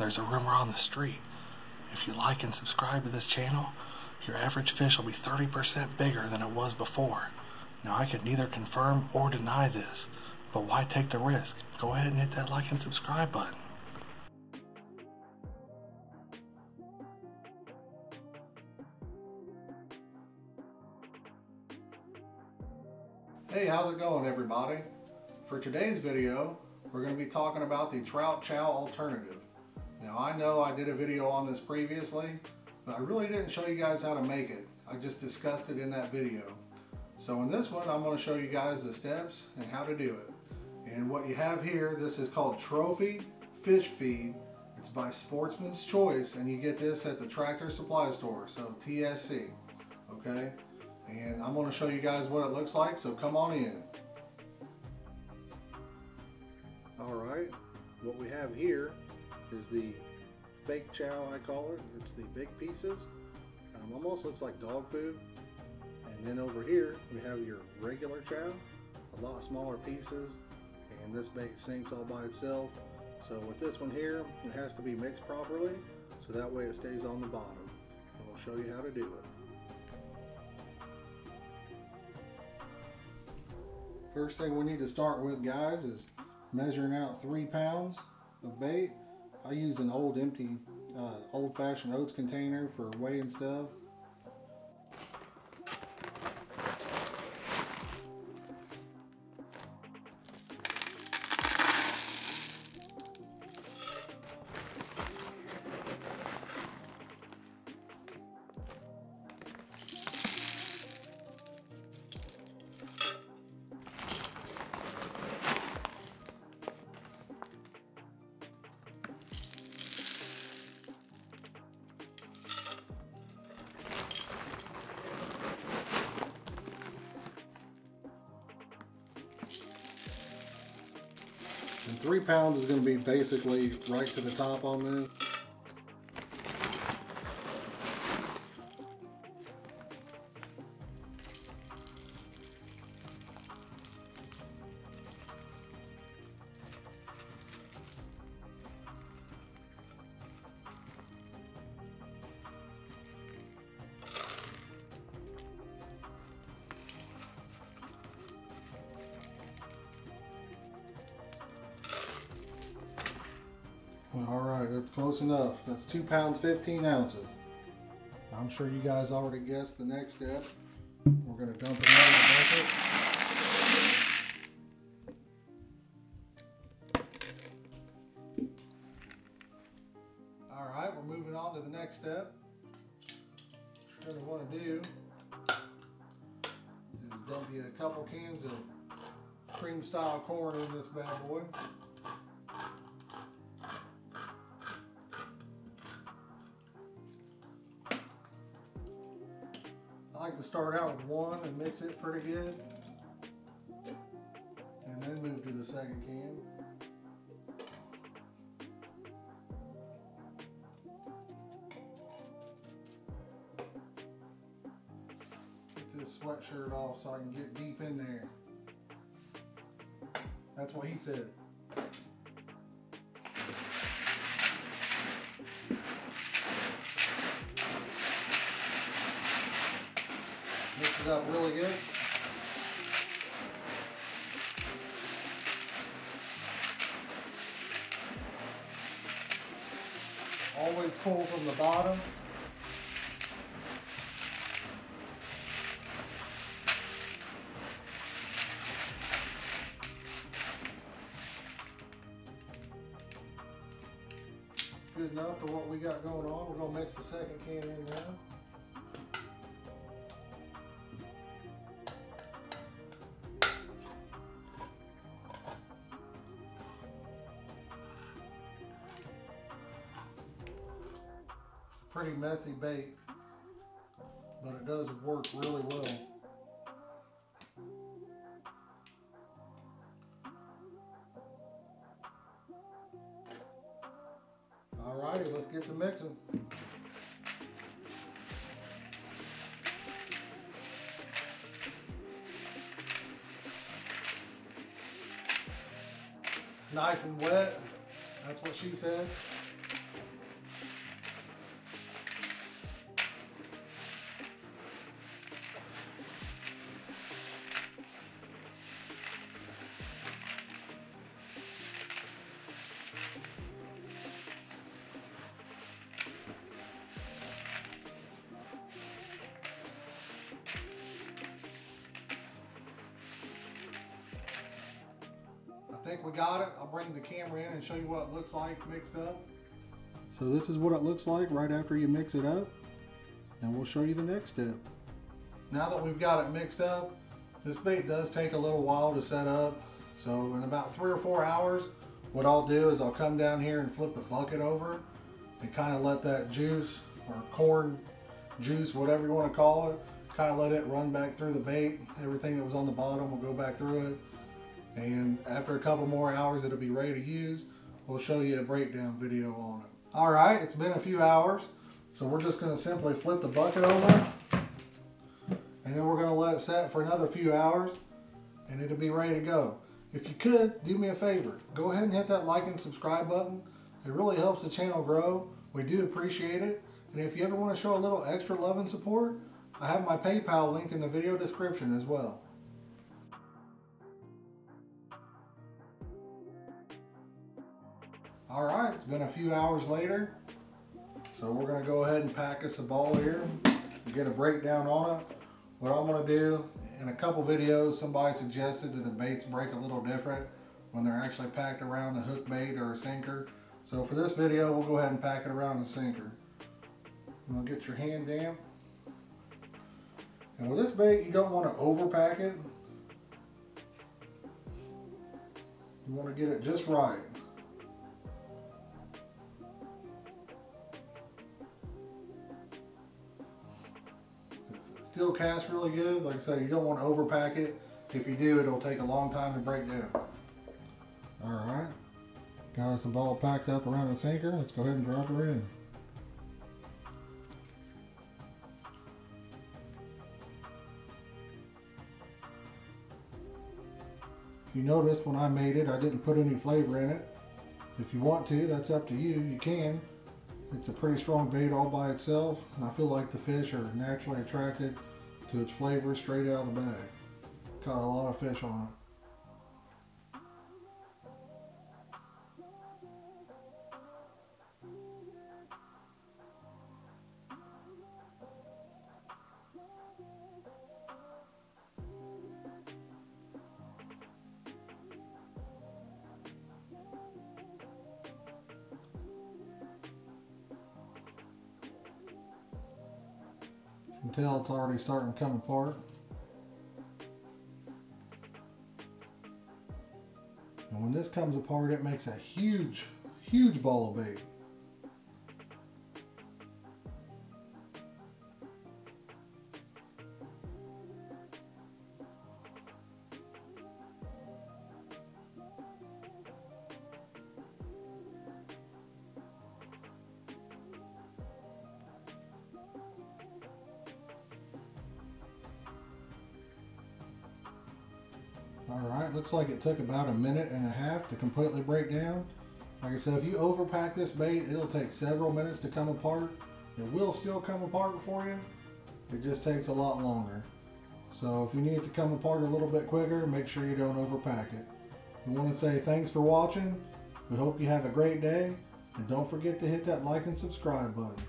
There's a rumor on the street. If you like and subscribe to this channel, your average fish will be 30% bigger than it was before. Now I could neither confirm or deny this, but why take the risk? Go ahead and hit that like and subscribe button. Hey, how's it going everybody? For today's video, we're going to be talking about the trout chow alternative. Now I know I did a video on this previously, but I really didn't show you guys how to make it. I just discussed it in that video. So in this one, I'm going to show you guys the steps and how to do it. And what you have here, this is called Trophy Fish Feed. It's by Sportsman's Choice, and you get this at the Tractor Supply Store, so TSC, okay? And I'm going to show you guys what it looks like, so come on in. Alright, what we have here is the fake chow, I call it. It's the big pieces. Almost looks like dog food. And then over here we have your regular chow, a lot smaller pieces, and this bait sinks all by itself. So with this one here, it has to be mixed properly, so that way it stays on the bottom. And we'll show you how to do it. First thing we need to start with, guys, is measuring out 3 pounds of bait. I use an old empty old-fashioned oats container for weighing stuff. And 3 pounds is going to be basically right to the top on this. Alright, that's close enough. That's 2 pounds 15 ounces. I'm sure you guys already guessed the next step. We're going to dump it out of the bucket. Alright, we're moving on to the next step. What you're going to want to do is dump you a couple cans of cream style corn in this bad boy. I like to start out with one and mix it pretty good, and then move to the second can. Get this sweatshirt off so I can get deep in there. That's what he said. Mix it up really good. Always pull from the bottom. It's good enough for what we got going on. We're going to mix the second can in now. Pretty messy bait, but it does work really well. Alrighty, let's get to mixing. It's nice and wet. That's what she said. think we got it. I'll bring the camera in and show you what it looks like mixed up. So this is what it looks like right after you mix it up, and we'll show you the next step. Now that we've got it mixed up, this bait does take a little while to set up. So in about 3 or 4 hours, what I'll do is I'll come down here and flip the bucket over and kind of let that juice or corn juice, whatever you want to call it, kind of let it run back through the bait. Everything that was on the bottom will go back through it. And after a couple more hours, it'll be ready to use. We'll show you a breakdown video on it. All right, it's been a few hours. So we're just going to simply flip the bucket over. And then we're going to let it set for another few hours. And it'll be ready to go. If you could, do me a favor. Go ahead and hit that like and subscribe button. It really helps the channel grow. We do appreciate it. And if you ever want to show a little extra love and support, I have my PayPal link in the video description as well. All right, it's been a few hours later. So we're going to go ahead and pack us a ball here and get a breakdown on it. What I'm going to do, in a couple videos, somebody suggested that the baits break a little different when they're actually packed around the hook bait or a sinker. So for this video, we'll go ahead and pack it around the sinker. I'm going to get your hand damp. And with this bait, you don't want to overpack it. You want to get it just right. Still casts really good. Like I said, you don't want to overpack it. If you do, it'll take a long time to break down. Alright, got us a ball packed up around the sinker. Let's go ahead and drop her in. If you noticed when I made it, I didn't put any flavor in it. If you want to, that's up to you. You can. It's a pretty strong bait all by itself, and I feel like the fish are naturally attracted to its flavor straight out of the bag. Caught a lot of fish on it. You can tell it's already starting to come apart. And when this comes apart, it makes a huge, huge ball of bait. Alright, looks like it took about 1.5 minutes to completely break down. Like I said, if you overpack this bait, it'll take several minutes to come apart. It will still come apart for you. It just takes a lot longer. So if you need it to come apart a little bit quicker, make sure you don't overpack it. We want to say thanks for watching. We hope you have a great day. And don't forget to hit that like and subscribe button.